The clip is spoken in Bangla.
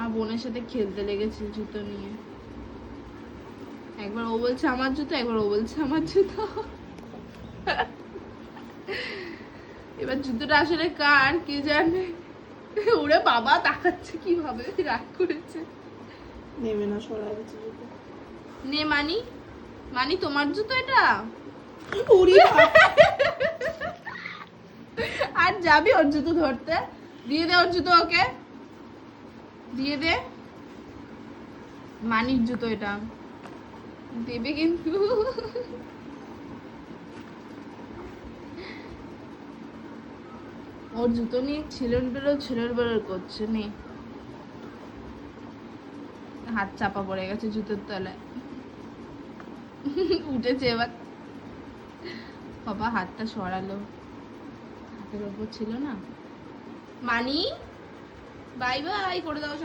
আমার বোনের সাথে খেলতে লেগেছে জুতো নিয়ে। একবার ও বলছে আমার জুতো, একবার ও বলছে আমার জুতো। এবার জুতোটা আসলে কার কি জানে। ওরে বাবা তাকাচ্ছে কিভাবে, রাগ করেছে। নেমে না, সরা গেছে জুতো। নে মানি, মানি তোমার জুতো এটা। উড়ি আর যাবি ওর জুতো ধরতে? দিয়ে দে ওর জুতো, ওকে দিয়ে দে। মানির জুতো এটা, দেবে কিন্তু। ওর জুতো নিয়ে ছিলর বেরোর করছে। নে, হাত চাপা পড়ে গেছে জুতোর তলায়। উঠেছে এবার। বাবা হাতটা সরালো, হাতের ওপর ছিল না। মানি বাই বাই করে দাও সব।